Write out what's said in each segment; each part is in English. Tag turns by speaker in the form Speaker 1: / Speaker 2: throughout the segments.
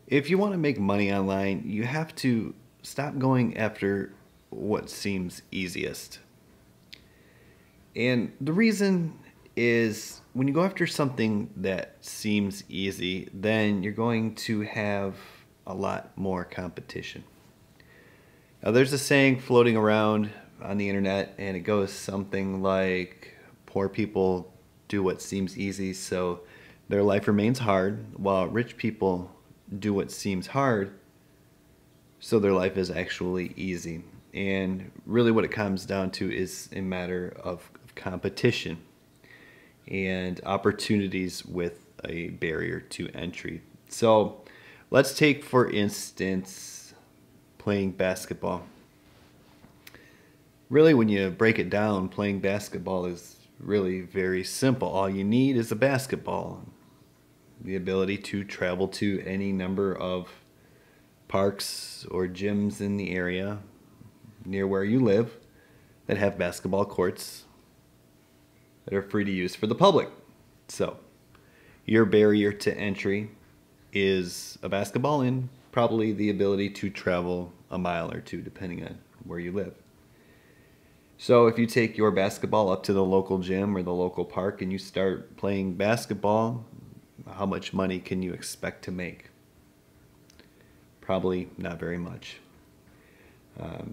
Speaker 1: If you want to make money online, you have to stop going after what seems easiest. And the reason is when you go after something that seems easy, then you're going to have a lot more competition. Now, there's a saying floating around on the internet, and it goes something like poor people do what seems easy, so their life remains hard, while rich people do what seems hard, so their life is actually easy. And really, what it comes down to is a matter of competition and opportunities with a barrier to entry. So, let's take, for instance, playing basketball. Really, when you break it down, playing basketball is really very simple. All you need is a basketball, the ability to travel to any number of parks or gyms in the area near where you live that have basketball courts that are free to use for the public. So, your barrier to entry is a basketball and probably the ability to travel a mile or two depending on where you live. So if you take your basketball up to the local gym or the local park and you start playing basketball, how much money can you expect to make? Probably not very much.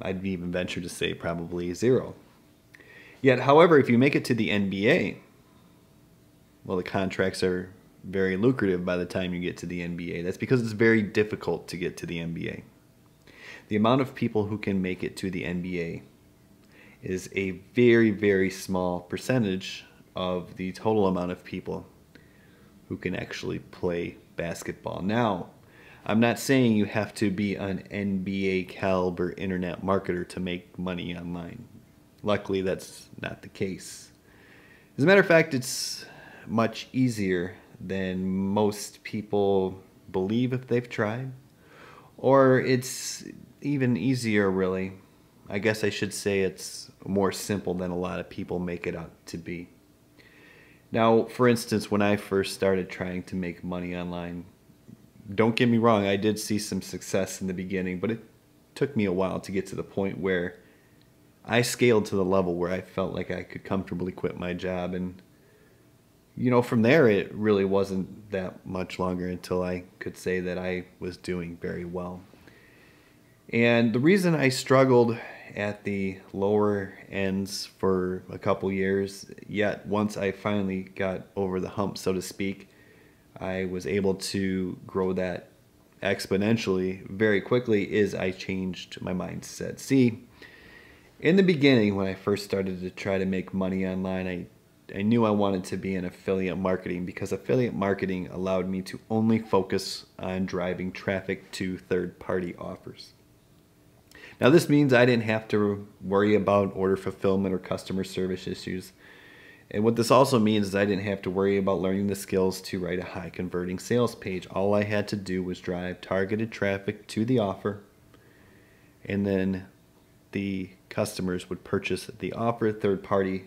Speaker 1: I'd even venture to say probably zero. Yet, however, if you make it to the NBA, well, the contracts are very lucrative by the time you get to the NBA. That's because it's very difficult to get to the NBA. The amount of people who can make it to the NBA is a very, very small percentage of the total amount of people who can actually play basketball. Now, I'm not saying you have to be an NBA caliber internet marketer to make money online. Luckily, that's not the case. As a matter of fact, it's much easier than most people believe if they've tried. Or it's even easier, really. I guess I should say it's more simple than a lot of people make it out to be. Now, for instance, when I first started trying to make money online, don't get me wrong, I did see some success in the beginning, but it took me a while to get to the point where I scaled to the level where I felt like I could comfortably quit my job. And, from there, it really wasn't that much longer until I could say that I was doing very well. And the reason I struggled at the lower ends for a couple years, yet once I finally got over the hump, so to speak, I was able to grow that exponentially very quickly, is I changed my mindset. See, in the beginning, when I first started to try to make money online, I knew I wanted to be in affiliate marketing because affiliate marketing allowed me to only focus on driving traffic to third-party offers. Now, this means I didn't have to worry about order fulfillment or customer service issues. And what this also means is I didn't have to worry about learning the skills to write a high-converting sales page. All I had to do was drive targeted traffic to the offer, and then the customers would purchase the offer. Third party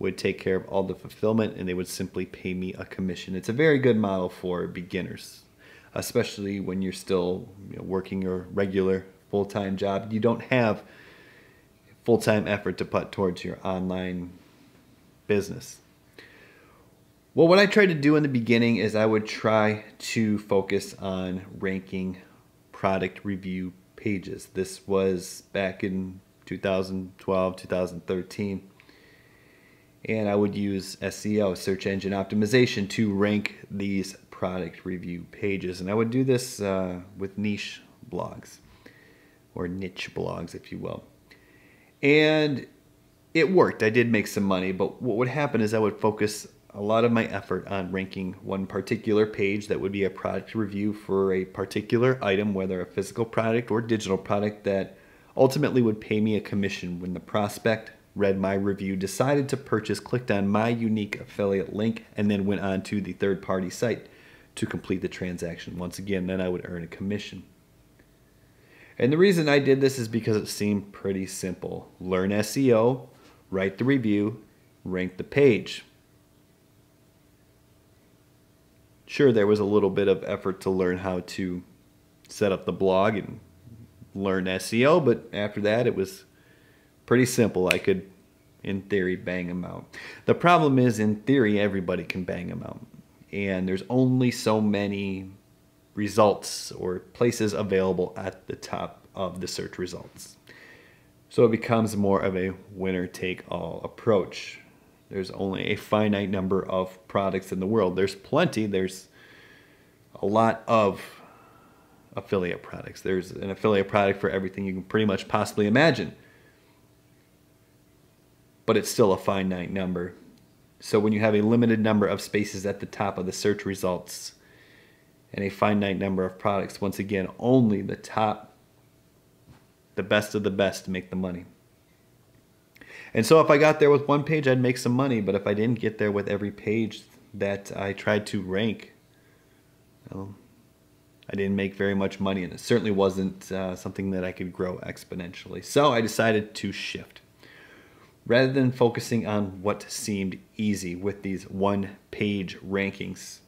Speaker 1: would take care of all the fulfillment, and they would simply pay me a commission. It's a very good model for beginners, especially when you're still working your regular full-time job. You don't have full-time effort to put towards your online business. Well, what I tried to do in the beginning is I would try to focus on ranking product review pages. This was back in 2012, 2013. And I would use SEO, search engine optimization, to rank these product review pages. And I would do this with niche blogs, or niche blogs, if you will. And it worked. I did make some money, but what would happen is I would focus a lot of my effort on ranking one particular page that would be a product review for a particular item, whether a physical product or digital product, that ultimately would pay me a commission when the prospect read my review, decided to purchase, clicked on my unique affiliate link, and then went on to the third-party site to complete the transaction. Once again, then I would earn a commission. And the reason I did this is because it seemed pretty simple. Learn SEO, write the review, rank the page. Sure, there was a little bit of effort to learn how to set up the blog and learn SEO, but after that it was pretty simple. I could, in theory, bang them out. The problem is, in theory, everybody can bang them out. And there's only so many results or places available at the top of the search results. So it becomes more of a winner-take-all approach. There's only a finite number of products in the world. There's plenty. There's a lot of affiliate products. There's an affiliate product for everything you can pretty much possibly imagine. But it's still a finite number. So when you have a limited number of spaces at the top of the search results and a finite number of products, once again, only the top, the best of the best make the money. And so if I got there with one page, I'd make some money. But if I didn't get there with every page that I tried to rank, well, I didn't make very much money. And it certainly wasn't something that I could grow exponentially. So I decided to shift. Rather than focusing on what seemed easy with these one-page rankings,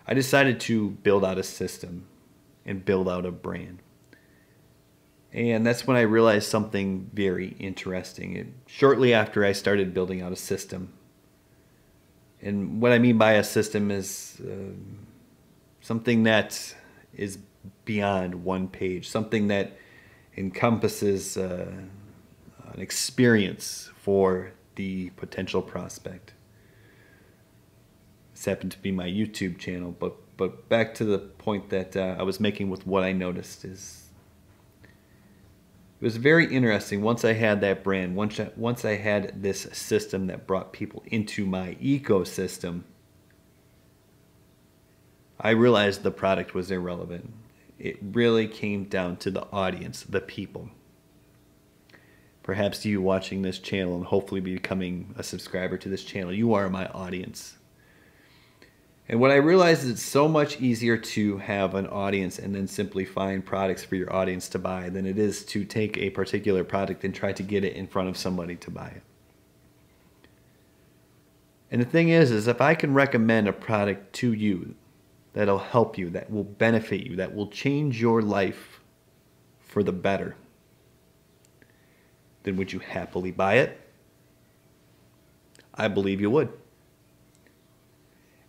Speaker 1: I decided to build out a system and build out a brand. And that's when I realized something very interesting. Shortly after I started building out a system, and what I mean by a system is something that is beyond one page, something that encompasses an experience for the potential prospect. This happened to be my YouTube channel, but back to the point that I was making with what I noticed is, it was very interesting. Once I had that brand, once I had this system that brought people into my ecosystem, I realized the product was irrelevant. It really came down to the audience, the people. Perhaps you watching this channel and hopefully becoming a subscriber to this channel, you are my audience. And what I realized is it's so much easier to have an audience and then simply find products for your audience to buy than it is to take a particular product and try to get it in front of somebody to buy it. And the thing is if I can recommend a product to you that'll help you, that will benefit you, that will change your life for the better, then would you happily buy it? I believe you would.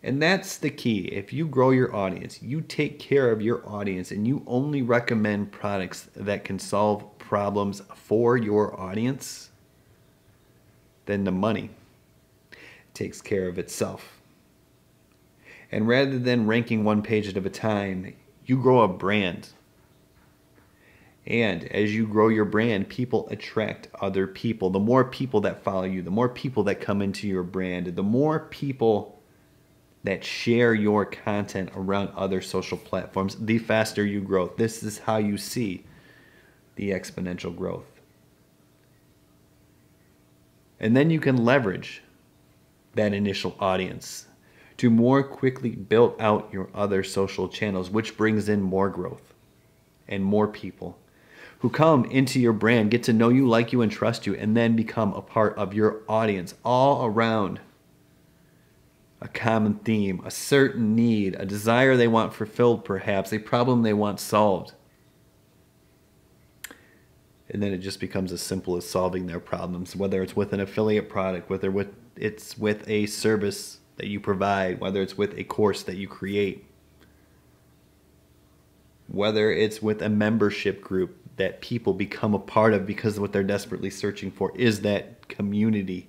Speaker 1: And that's the key. If you grow your audience, you take care of your audience, and you only recommend products that can solve problems for your audience, then the money takes care of itself. And rather than ranking one page at a time, you grow a brand. And as you grow your brand, people attract other people. The more people that follow you, the more people that come into your brand, the more people that share your content around other social platforms, the faster you grow. This is how you see the exponential growth. And then you can leverage that initial audience to more quickly build out your other social channels, which brings in more growth and more people who come into your brand, get to know you, like you, and trust you, and then become a part of your audience all around a common theme, a certain need, a desire they want fulfilled perhaps, a problem they want solved. And then it just becomes as simple as solving their problems, whether it's with an affiliate product, whether it's with a service that you provide, whether it's with a course that you create, whether it's with a membership group that people become a part of because what they're desperately searching for is that community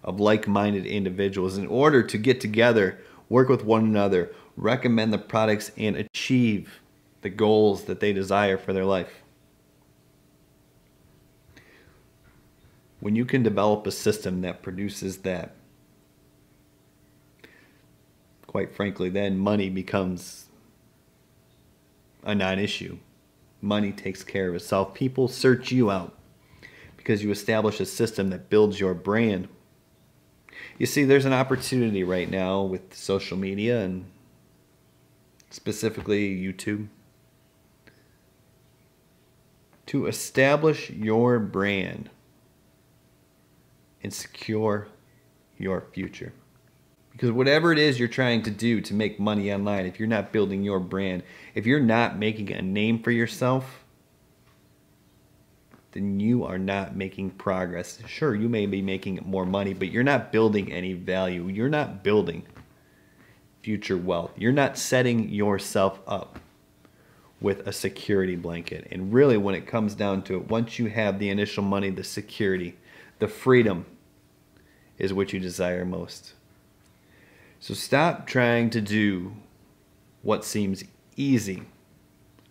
Speaker 1: of like-minded individuals in order to get together, work with one another, recommend the products, and achieve the goals that they desire for their life. When you can develop a system that produces that, quite frankly, then money becomes a non-issue. Money takes care of itself. People search you out because you establish a system that builds your brand. You see, there's an opportunity right now with social media and specifically YouTube to establish your brand and secure your future. Because whatever it is you're trying to do to make money online, if you're not building your brand, if you're not making a name for yourself, then you are not making progress. Sure, you may be making more money, but you're not building any value. You're not building future wealth. You're not setting yourself up with a security blanket. And really, when it comes down to it, once you have the initial money, the security, the freedom is what you desire most. So stop trying to do what seems easy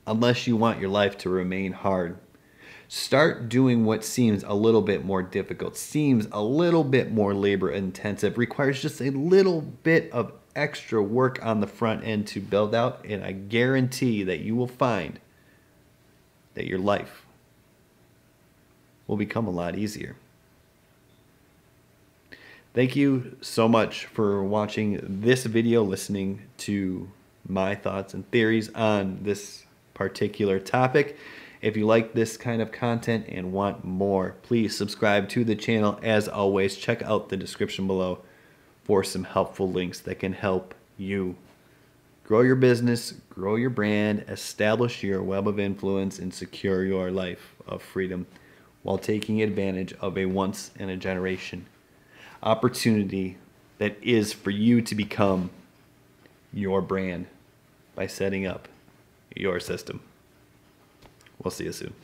Speaker 1: unless you want your life to remain hard. Start doing what seems a little bit more difficult, seems a little bit more labor intensive, requires just a little bit of extra work on the front end to build out, and I guarantee that you will find that your life will become a lot easier. Thank you so much for watching this video, listening to my thoughts and theories on this particular topic. If you like this kind of content and want more, please subscribe to the channel. As always, check out the description below for some helpful links that can help you grow your business, grow your brand, establish your web of influence, and secure your life of freedom while taking advantage of a once-in-a-generation opportunity that is for you to become your brand by setting up your system. We'll see you soon.